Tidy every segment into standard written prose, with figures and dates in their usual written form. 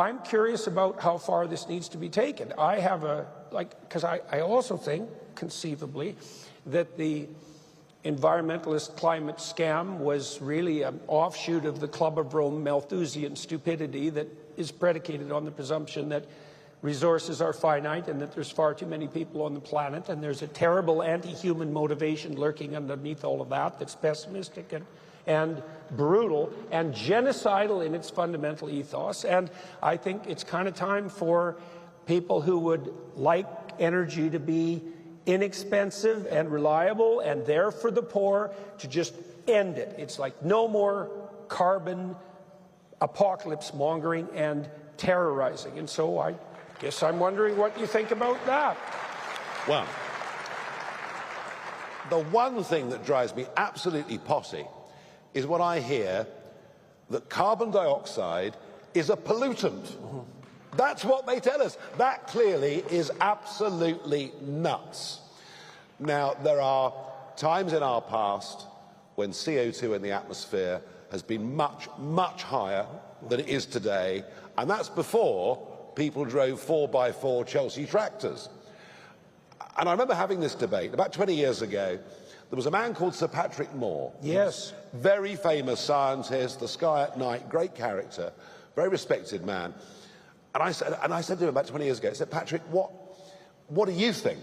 I'm curious about how far this needs to be taken. I have because I also think, conceivably, that the environmentalist climate scam was really an offshoot of the Club of Rome Malthusian stupidity that is predicated on the presumption that resources are finite and that there's far too many people on the planet, and there's a terrible anti-human motivation lurking underneath all of that that's pessimistic and brutal and genocidal in its fundamental ethos. And I think it's kind of time for people who would like energy to be inexpensive and reliable and there for the poor to just end it. It's like no more carbon apocalypse mongering and terrorizing. And so I guess I'm wondering what you think about that. Well, the one thing that drives me absolutely potty is when I hear that carbon dioxide is a pollutant. Mm-hmm. That's what they tell us. That clearly is absolutely nuts. Now, there are times in our past when CO2 in the atmosphere has been much, much higher than it is today, and that's before people drove 4x4 Chelsea tractors. And I remember having this debate about 20 years ago. There was a man called Sir Patrick Moore. Yes. Very famous scientist, The Sky at Night, great character, very respected man. And I said to him about 20 years ago, I said, Patrick, what do you think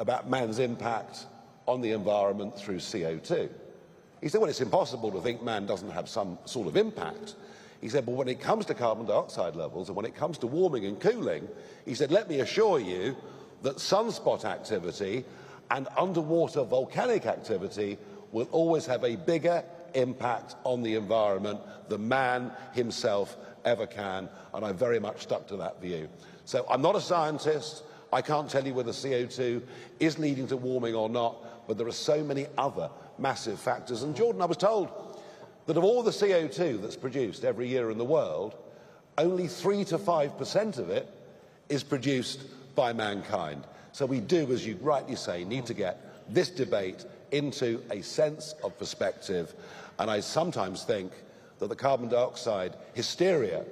about man's impact on the environment through CO2? He said, well, it's impossible to think man doesn't have some sort of impact. He said, but when it comes to carbon dioxide levels and when it comes to warming and cooling, he said, let me assure you that sunspot activity and underwater volcanic activity will always have a bigger impact on the environment than man himself ever can, and I very much stuck to that view. So I'm not a scientist. I can't tell you whether CO2 is leading to warming or not, but there are so many other massive factors. And Jordan, I was told that of all the CO2 that's produced every year in the world, only 3 to 5% of it is produced by mankind. So we do, as you rightly say, need to get this debate into a sense of perspective. And I sometimes think that the carbon dioxide hysteria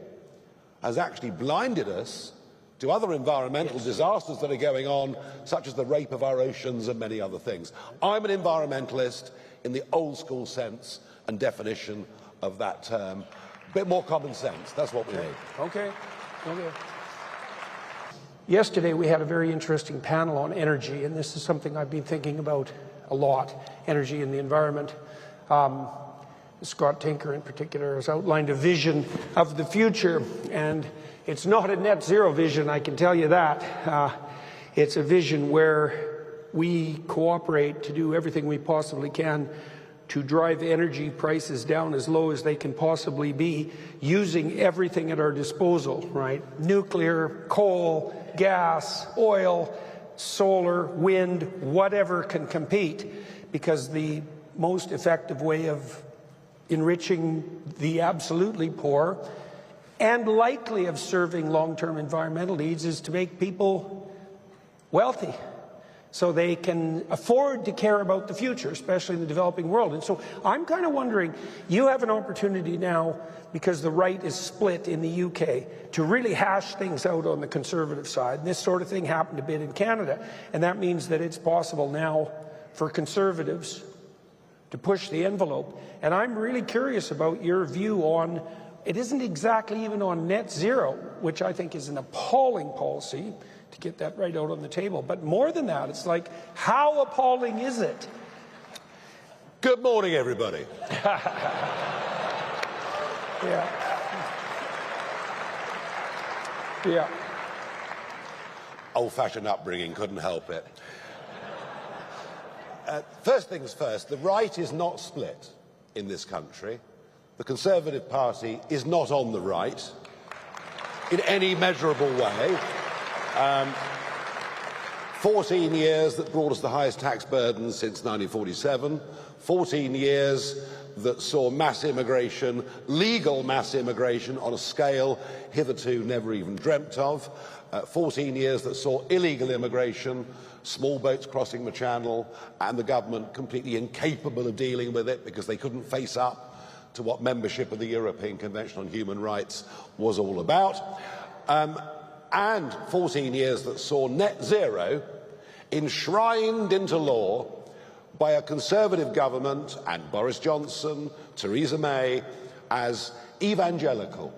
has actually blinded us to other environmental disasters that are going on, such as the rape of our oceans and many other things. I'm an environmentalist in the old school sense and definition of that term. A bit more common sense, that's what we need. Okay. Yesterday we had a very interesting panel on energy, and this is something I've been thinking about a lot, energy and the environment. Scott Tinker in particular has outlined a vision of the future, and it's not a net zero vision, I can tell you that. It's a vision where we cooperate to do everything we possibly can to drive energy prices down as low as they can possibly be, using everything at our disposal, right? Nuclear, coal, gas, oil, solar, wind, whatever can compete, because the most effective way of enriching the absolutely poor and likely of serving long-term environmental needs is to make people wealthy so they can afford to care about the future, especially in the developing world. And so I'm kind of wondering, you have an opportunity now, because the right is split in the UK, to really hash things out on the Conservative side. And this sort of thing happened a bit in Canada, and that means that it's possible now for Conservatives to push the envelope. And I'm really curious about your view on, it isn't exactly even on net zero, which I think is an appalling policy, to get that right out on the table. But more than that, it's like, how appalling is it? Good morning, everybody. Yeah. Old-fashioned upbringing, couldn't help it. First things first, the right is not split in this country. The Conservative Party is not on the right in any measurable way. 14 years that brought us the highest tax burden since 1947, 14 years that saw mass immigration, legal mass immigration on a scale hitherto never even dreamt of, 14 years that saw illegal immigration, small boats crossing the channel, and the government completely incapable of dealing with it because they couldn't face up to what membership of the European Convention on Human Rights was all about, and 14 years that saw net zero enshrined into law by a Conservative government and Boris Johnson, Theresa May, as evangelical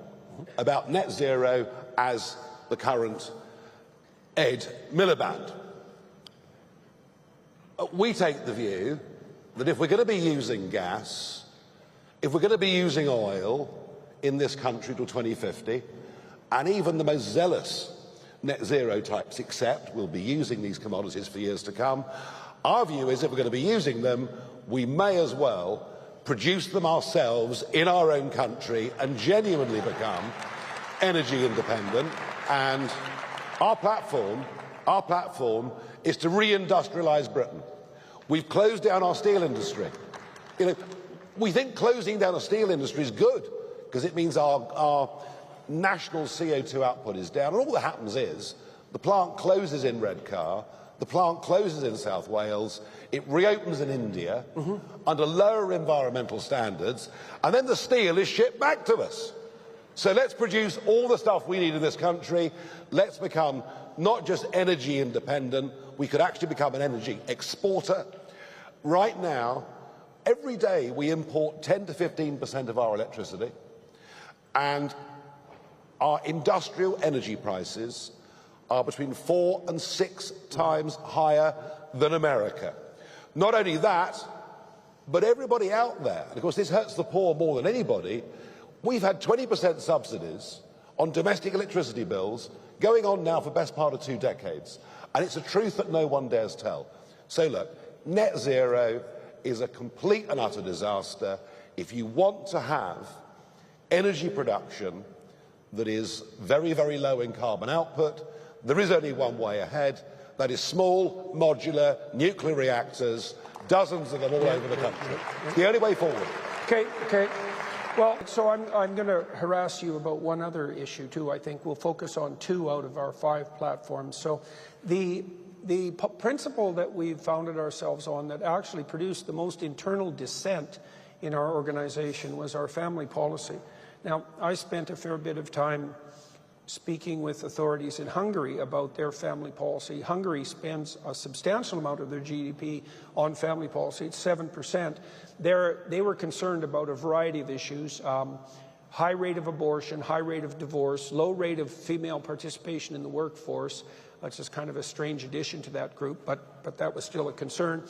about net zero as the current Ed Miliband. We take the view that if we're going to be using gas, if we're going to be using oil in this country till 2050, and even the most zealous net zero types accept we'll be using these commodities for years to come, our view is if we're going to be using them, we may as well produce them ourselves in our own country and genuinely become energy independent. And our platform is to reindustrialise Britain. We've closed down our steel industry. You know, we think closing down a steel industry is good because it means our national CO2 output is down. And all that happens is the plant closes in Redcar, the plant closes in South Wales, it reopens in India under lower environmental standards, and then the steel is shipped back to us. So let's produce all the stuff we need in this country. Let's become not just energy independent, we could actually become an energy exporter. Right now, every day we import 10 to 15% of our electricity, and our industrial energy prices are between 4 and 6 times higher than America. Not only that, but everybody out there, and of course this hurts the poor more than anybody, we've had 20% subsidies on domestic electricity bills going on now for the best part of 2 decades. And it's a truth that no one dares tell. So look, net zero is a complete and utter disaster. If you want to have energy production that is very, very low in carbon output, there is only one way ahead. That is small, modular, nuclear reactors, dozens of them all over the country. It's the only way forward. Okay. Well, so I'm going to harass you about one other issue too. I think we'll focus on 2 out of our 5 platforms. So the principle that we've founded ourselves on that actually produced the most internal dissent in our organization was our family policy. Now, I spent a fair bit of time speaking with authorities in Hungary about their family policy. Hungary spends a substantial amount of their GDP on family policy. It's 7%. They were concerned about a variety of issues, high rate of abortion, high rate of divorce, low rate of female participation in the workforce. That's just kind of a strange addition to that group, but that was still a concern,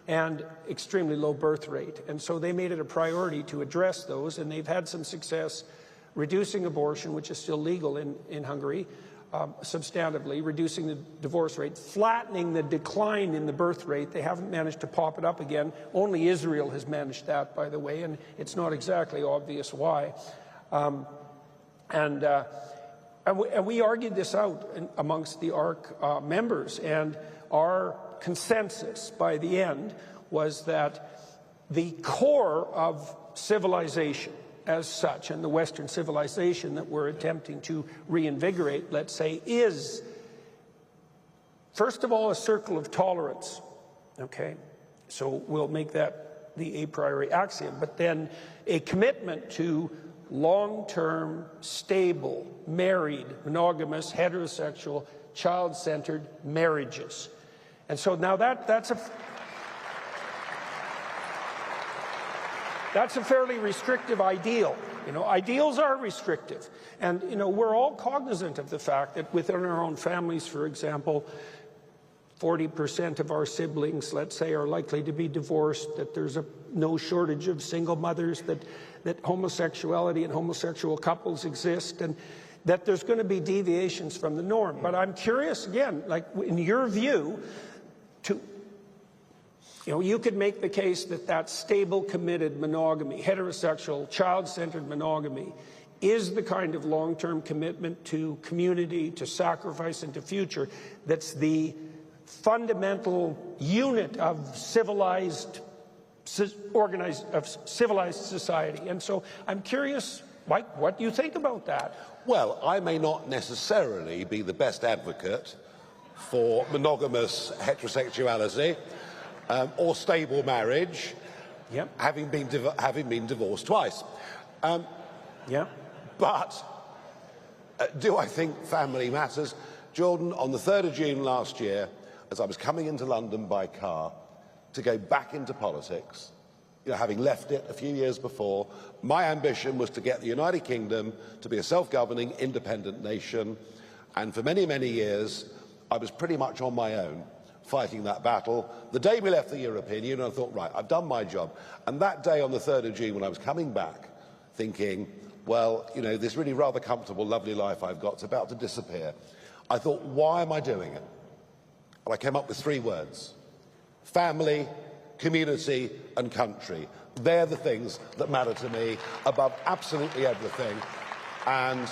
and extremely low birth rate. And so they made it a priority to address those, and they've had some success reducing abortion, which is still legal in Hungary, substantively, reducing the divorce rate, flattening the decline in the birth rate. They haven't managed to pop it up again. Only Israel has managed that, by the way, and it's not exactly obvious why. And we argued this out amongst the ARC members, and our consensus by the end was that the core of civilization as such, and the Western civilization that we're attempting to reinvigorate, let's say, is, first of all, a circle of tolerance, okay? So we'll make that the a priori axiom, but then a commitment to long-term, stable, married, monogamous, heterosexual, child-centered marriages. And so now that's a fairly restrictive ideal. You know, ideals are restrictive. And, you know, we're all cognizant of the fact that within our own families, for example, 40% of our siblings, let's say, are likely to be divorced, that there's no shortage of single mothers, that homosexuality and homosexual couples exist, and that there's going to be deviations from the norm. But I'm curious, again, like in your view, you could make the case that stable, committed monogamy, heterosexual, child-centered monogamy, is the kind of long-term commitment to community, to sacrifice, and to future that's the fundamental unit of civilized society. And so I'm curious, Mike, what do you think about that? Well, I may not necessarily be the best advocate for monogamous heterosexuality or stable marriage, Yep. having been divorced twice. Yeah. But do I think family matters? Jordan, on the 3rd of June last year, as I was coming into London by car to go back into politics, having left it a few years before, my ambition was to get the United Kingdom to be a self-governing, independent nation. And for many, many years, I was pretty much on my own fighting that battle. The day we left the European Union, I thought, right, I've done my job. And that day on the 3rd of June, when I was coming back, thinking, well, this really rather comfortable, lovely life I've got is about to disappear, I thought, why am I doing it? And I came up with 3 words: family, community and country. They're the things that matter to me above absolutely everything. And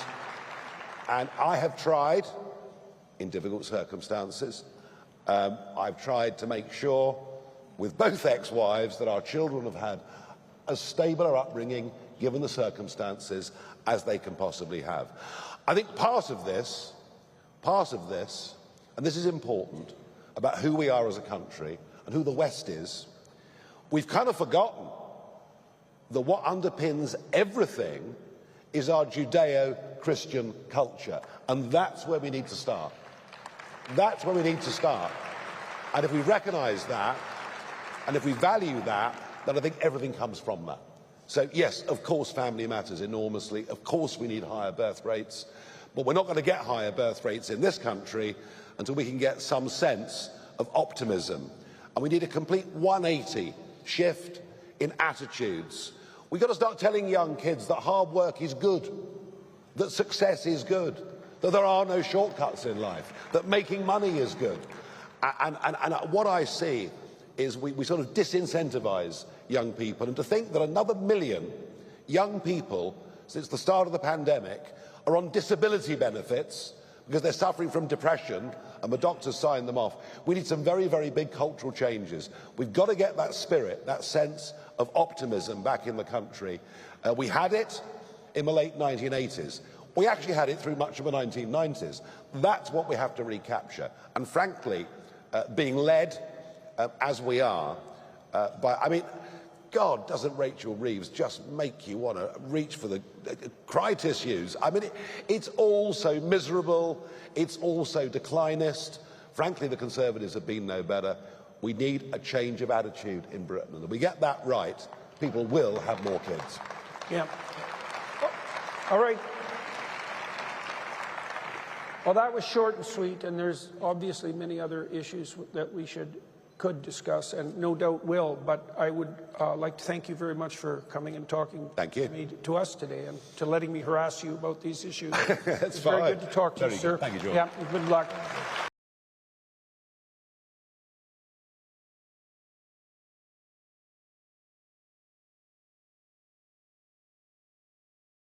I have tried, in difficult circumstances, I've tried to make sure with both ex-wives that our children have had as stable an upbringing, given the circumstances, as they can possibly have. I think part of this, and this is important, about who we are as a country and who the West is, we've kind of forgotten that what underpins everything is our Judeo-Christian culture. And that's where we need to start. That's where we need to start. And if we recognise that, and if we value that, then I think everything comes from that. So yes, of course family matters enormously. Of course we need higher birth rates. But we're not going to get higher birth rates in this country until we can get some sense of optimism. And we need a complete 180 shift in attitudes. We've got to start telling young kids that hard work is good, that success is good, that there are no shortcuts in life, that making money is good. And what I see is we sort of disincentivize young people, and to think that another 1 million young people since the start of the pandemic are on disability benefits because they're suffering from depression and the doctors sign them off. We need some very, very big cultural changes. We've got to get that spirit, that sense of optimism back in the country. We had it in the late 1980s. We actually had it through much of the 1990s. That's what we have to recapture. And frankly, being led as we are by, God, doesn't Rachel Reeves just make you want to reach for the cry tissues? It's all so miserable. It's all so declinist. Frankly, the Conservatives have been no better. We need a change of attitude in Britain. And if we get that right, people will have more kids. Yeah. All right. Well, that was short and sweet, and there's obviously many other issues that we could discuss, and no doubt will, but I would like to thank you very much for coming and talking to us today, and to letting me harass you about these issues. That's very good to talk to you, sir. Thank you, George. Yeah, good luck.